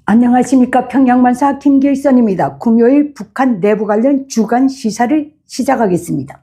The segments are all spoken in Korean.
안녕하십니까. 평양만사 김길선입니다. 금요일 북한 내부 관련 주간 시사를 시작하겠습니다.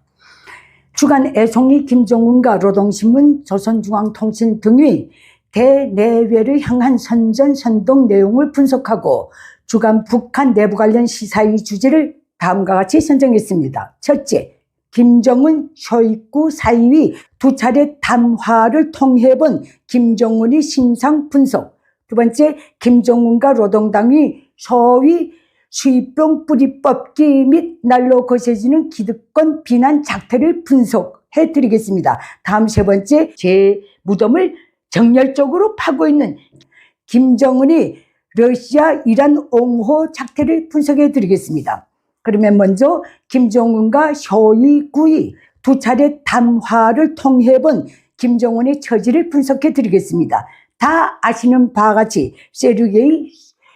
주간 애송이 김정은과 노동신문, 조선중앙통신 등의 대내외를 향한 선전선동 내용을 분석하고 주간 북한 내부 관련 시사의 주제를 다음과 같이 선정했습니다. 첫째, 김정은, 쇼이구 사이의 두 차례 담화를 통해 본 김정은의 신상 분석. 두 번째, 김정은과 노동당의 소위 수입병 뿌리 뽑기 및 날로 거세지는 기득권 비난 작태를 분석해 드리겠습니다. 다음 세 번째, 제 무덤을 정열적으로 파고 있는 김정은이 러시아 이란 옹호 작태를 분석해 드리겠습니다. 그러면 먼저 김정은과 쇼이구의 두 차례 담화를 통해 본 김정은의 처지를 분석해 드리겠습니다. 다 아시는 바와 같이 세르게이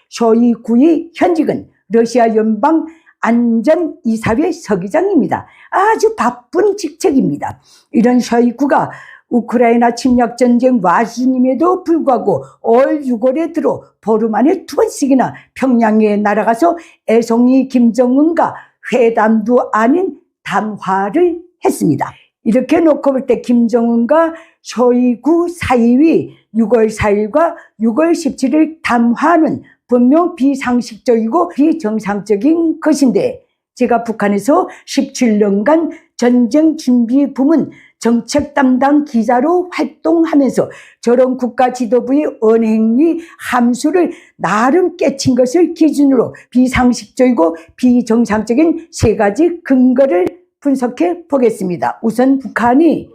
쇼이구의 현직은 러시아 연방 안전이사회 서기장입니다. 아주 바쁜 직책입니다. 이런 쇼이구가 우크라이나 침략전쟁 와중임에도 불구하고 올 6월에 들어 보름 안에 두 번씩이나 평양에 날아가서 애송이 김정은과 회담도 아닌 담화를 했습니다. 이렇게 놓고 볼 때 김정은과 쇼이구 사이의 6월 4일과 6월 17일 담화는 분명 비상식적이고 비정상적인 것인데, 제가 북한에서 17년간 전쟁 준비 부문 정책 담당 기자로 활동하면서 저런 국가 지도부의 언행의 함수를 나름 깨친 것을 기준으로 비상식적이고 비정상적인 세 가지 근거를 분석해 보겠습니다. 우선 북한이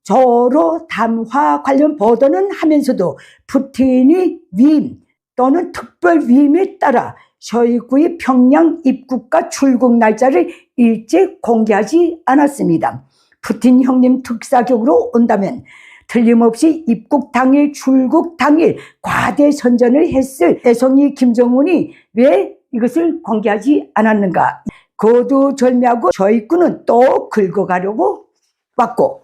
조로 담화 관련 보도는 하면서도 푸틴의 위임 또는 특별 위임에 따라 쇼이구의 평양 입국과 출국 날짜를 일제 공개하지 않았습니다. 푸틴 형님 특사격으로 온다면 틀림없이 입국 당일, 출국 당일 과대 선전을 했을 애송이 김정은이 왜 이것을 공개하지 않았는가? 거두절미하고 쇼이구는 또 긁어가려고 왔고,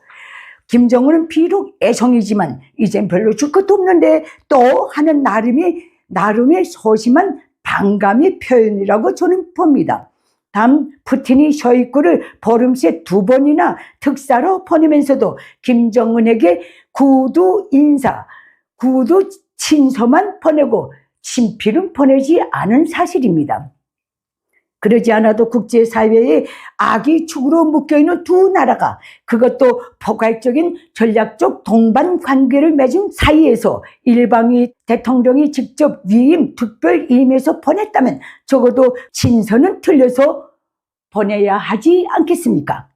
김정은은 비록 애송이지만 이젠 별로 줄 것도 없는데 또 하는 나름의 소심한 반감의 표현이라고 저는 봅니다. 다음, 푸틴이 쇼이구를 보름새 2번이나 특사로 보내면서도 김정은에게 구두 인사, 구두 친서만 보내고 친필은 보내지 않은 사실입니다. 그러지 않아도 국제사회의 악의 축으로 묶여있는 두 나라가, 그것도 포괄적인 전략적 동반 관계를 맺은 사이에서 일방의 대통령이 직접 위임, 특별 위임해서 보냈다면 적어도 친서는 틀려서 보내야 하지 않겠습니까?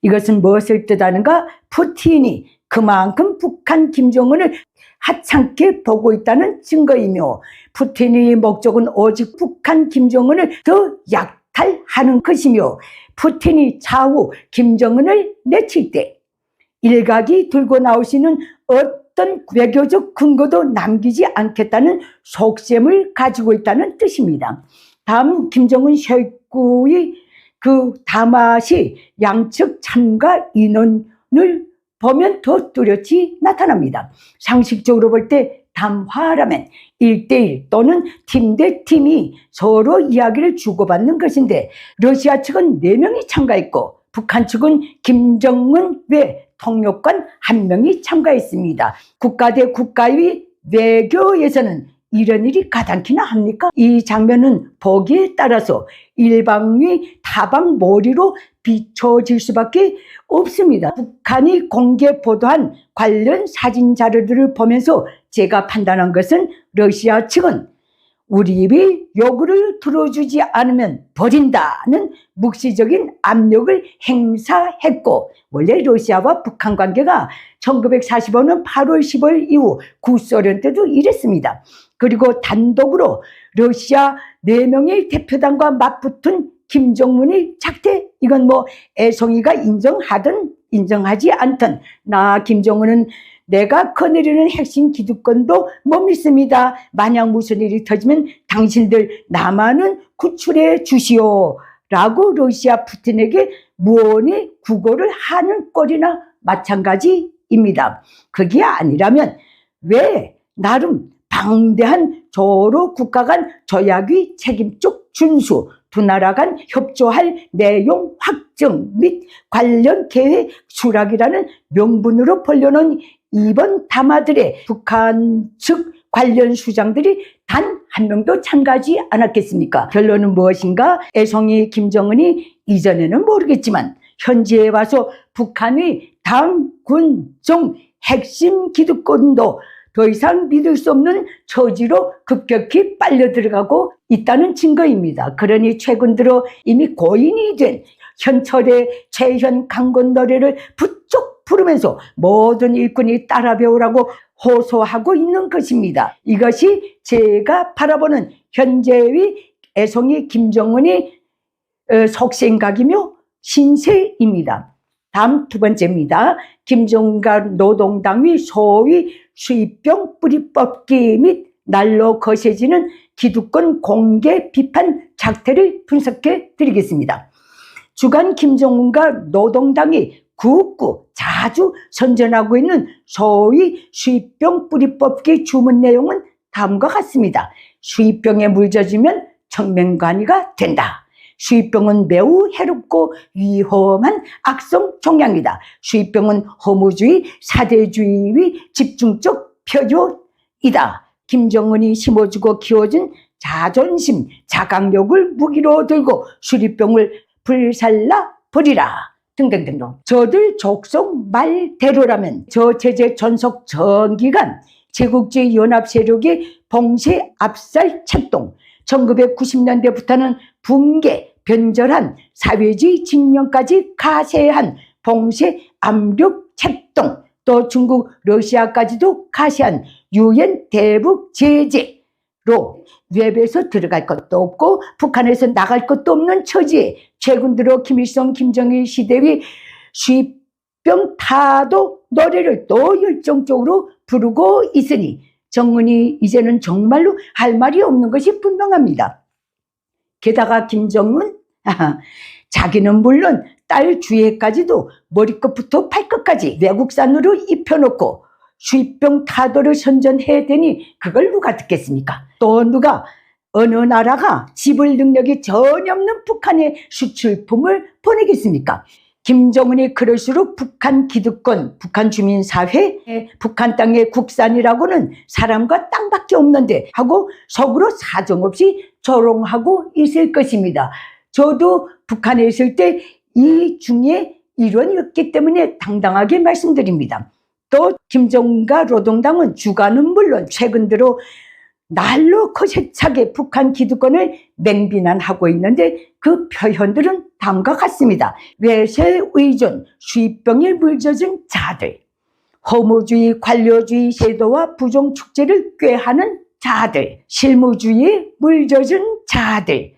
이것은 무엇을 뜻하는가? 푸틴이 그만큼 북한 김정은을 하찮게 보고 있다는 증거이며, 푸틴의 목적은 오직 북한 김정은을 더 약탈하는 것이며, 푸틴이 차후 김정은을 내칠 때 일각이 들고 나오시는 어떤 외교적 근거도 남기지 않겠다는 속셈을 가지고 있다는 뜻입니다. 다음, 김정은 쇼이구의 그 담화 시 양측 참가 인원을 보면 더 뚜렷이 나타납니다. 상식적으로 볼 때 담화라면 1대1 또는 팀 대 팀이 서로 이야기를 주고받는 것인데, 러시아 측은 4명이 참가했고 북한 측은 김정은 외 통역관 1명이 참가했습니다. 국가 대 국가의 외교에서는 이런 일이 가당키나 합니까? 이 장면은 보기에 따라서 일방의 타방 몰이로 비춰질 수밖에 없습니다. 북한이 공개 보도한 관련 사진 자료들을 보면서 제가 판단한 것은 러시아 측은 우리의 요구를 들어주지 않으면 버린다는 묵시적인 압력을 행사했고, 원래 러시아와 북한 관계가 1945년 8월 10월 이후 구소련 때도 이랬습니다. 그리고 단독으로 러시아 4명의 대표단과 맞붙은 김정은의 작태, 이건 뭐 애송이가 인정하든 인정하지 않든 나 김정은은 내가 거느리는 핵심 기득권도 못 믿습니다. 만약 무슨 일이 터지면 당신들 남한은 구출해 주시오 라고 러시아 푸틴에게 무언의 구걸을 하는 꼴이나 마찬가지입니다. 그게 아니라면 왜 나름 방대한 서로 국가 간 조약의 책임적 준수, 두 나라 간 협조할 내용 확정 및 관련 계획 수락이라는 명분으로 벌려놓은 이번 담화들에 북한 측 관련 수장들이 단 한 명도 참가하지 않았겠습니까? 결론은 무엇인가? 애송이 김정은이 이전에는 모르겠지만 현지에 와서 북한의 당, 군, 정 핵심 기득권도 더 이상 믿을 수 없는 처지로 급격히 빨려 들어가고 있다는 증거입니다. 그러니 최근 들어 이미 고인이 된 현철의 최현 강건 노래를 부쩍 부르면서 모든 일꾼이 따라 배우라고 호소하고 있는 것입니다. 이것이 제가 바라보는 현재의 애송이 김정은이 속생각이며 신세입니다. 다음 두 번째입니다. 김정은과 노동당의 소위 수입병 뿌리 뽑기 및 날로 거세지는 기득권 공개 비판 작태를 분석해 드리겠습니다. 주간 김정은과 노동당이 굳고 자주 선전하고 있는 소위 수입병 뿌리 뽑기 주문 내용은 다음과 같습니다. 수입병에 물젖으면 청명관이가 된다. 수입병은 매우 해롭고 위험한 악성 종양이다. 수입병은 허무주의, 사대주의의 집중적 표조이다. 김정은이 심어주고 키워준 자존심, 자강력을 무기로 들고 수입병을 불살라 버리라. 등등등등. 저들 족속 말대로라면 저 체제 전속 전기간 제국주의 연합 세력의 봉쇄 압살 책동, 1990년대부터는 붕괴, 변절한 사회주의 진영까지 가세한 봉쇄 압력 책동, 또 중국, 러시아까지도 가세한 유엔 대북 제재로 웹에서 들어갈 것도 없고 북한에서 나갈 것도 없는 처지에 최근 들어 김일성, 김정일 시대의 수입병 타도 노래를 또 열정적으로 부르고 있으니 정은이 이제는 정말로 할 말이 없는 것이 분명합니다. 게다가 김정은 자기는 물론 딸 주애까지도 머리끝부터 발끝까지 외국산으로 입혀놓고 수입병 타도를 선전해대니 그걸 누가 듣겠습니까? 또 누가 어느 나라가 지불 능력이 전혀 없는 북한에 수출품을 보내겠습니까? 김정은이 그럴수록 북한 기득권, 북한 주민사회, 북한 땅의 국산이라고는 사람과 땅밖에 없는데 하고 속으로 사정없이 조롱하고 있을 것입니다. 저도 북한에 있을 때 이 중에 일원이었기 때문에 당당하게 말씀드립니다. 또 김정은과 노동당은 주간은 물론 최근 들어 날로 거세차게 북한 기득권을 맹비난하고 있는데 그 표현들은 다음과 같습니다. 외세 의존, 수입병에 물젖은 자들, 허무주의, 관료주의 제도와 부정 축제를 꾀하는 자들, 실무주의에 물젖은 자들,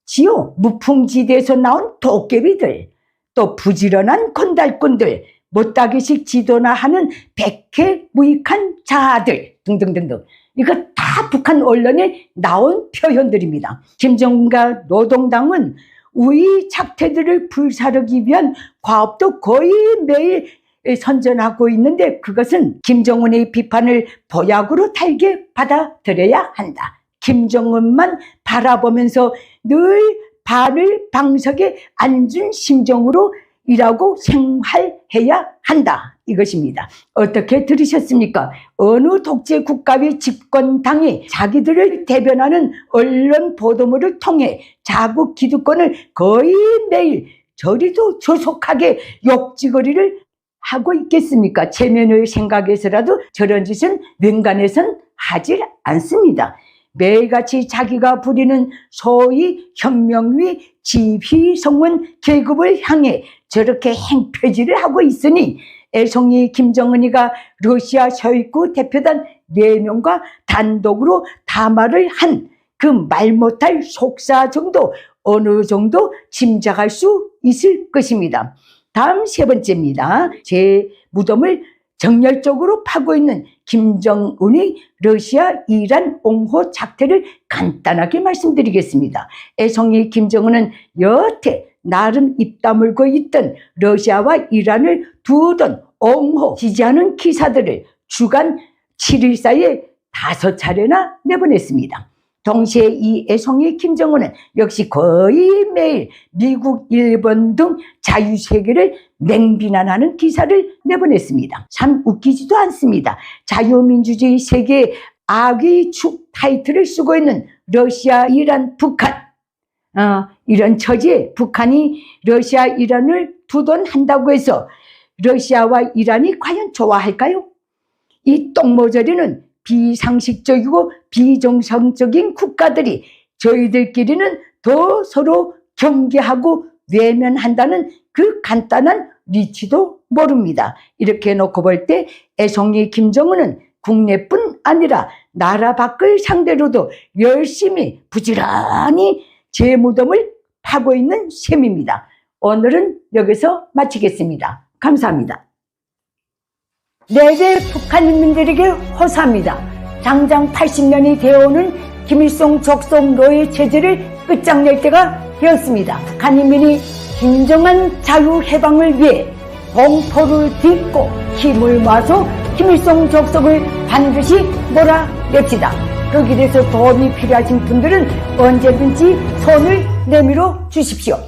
지요 무풍지대에서 나온 도깨비들, 또 부지런한 건달꾼들, 못다기식 지도나 하는 백해무익한 자들 등등등등. 이거 다 북한 언론에 나온 표현들입니다. 김정은과 노동당은 우리 착태들을 불사르기 위한 과업도 거의 매일 선전하고 있는데 그것은 김정은의 비판을 보약으로 달게 받아들여야 한다. 김정은만 바라보면서 늘 발을 방석에 앉은 심정으로 일하고 생활해야 한다. 이것입니다. 어떻게 들으셨습니까? 어느 독재 국가의 집권당이 자기들을 대변하는 언론 보도물을 통해 자국 기득권을 거의 매일 저리도 조속하게 욕지거리를 하고 있겠습니까? 체면의 생각에서라도 저런 짓은 웬간해선 하지 않습니다. 매일같이 자기가 부리는 소위 혁명위 지휘성원 계급을 향해 저렇게 행패질을 하고 있으니 애송이 김정은이가 러시아 쇼이구 대표단 4명과 단독으로 담화를 한 그 말 못할 속사 정도 어느 정도 짐작할 수 있을 것입니다. 다음 세 번째입니다. 제 무덤을 정열적으로 파고 있는 김정은의 러시아, 이란 옹호 작태를 간단하게 말씀드리겠습니다. 애송이 김정은은 여태 나름 입 다물고 있던 러시아와 이란을 두던 옹호, 지지하는 기사들을 주간 7일 사이에 5차례나 내보냈습니다. 동시에 이 애송이 김정은은 역시 거의 매일 미국, 일본 등 자유세계를 맹비난하는 기사를 내보냈습니다. 참 웃기지도 않습니다. 자유민주주의 세계의 악의 축 타이틀을 쓰고 있는 러시아, 이란, 북한. 이런 처지에 북한이 러시아, 이란을 두둔한다고 해서 러시아와 이란이 과연 좋아할까요? 이 똥모자리는 비상식적이고 비정상적인 국가들이 저희들끼리는 더 서로 경계하고 외면한다는 그 간단한 리치도 모릅니다. 이렇게 놓고 볼 때 애송이 김정은은 국내뿐 아니라 나라 밖을 상대로도 열심히 부지런히 제 무덤을 파고 있는 셈입니다. 오늘은 여기서 마치겠습니다. 감사합니다. 내게 북한 인민들에게 호소합니다. 당장 80년이 되어오는 김일성 적성 노예 체제를 끝장낼 때가 되었습니다. 북한 인민이 진정한 자유해방을 위해 공포를 딛고 힘을 모아서 김일성 적성을 반드시 몰아냅시다. 그 길에서 도움이 필요하신 분들은 언제든지 손을 내밀어 주십시오.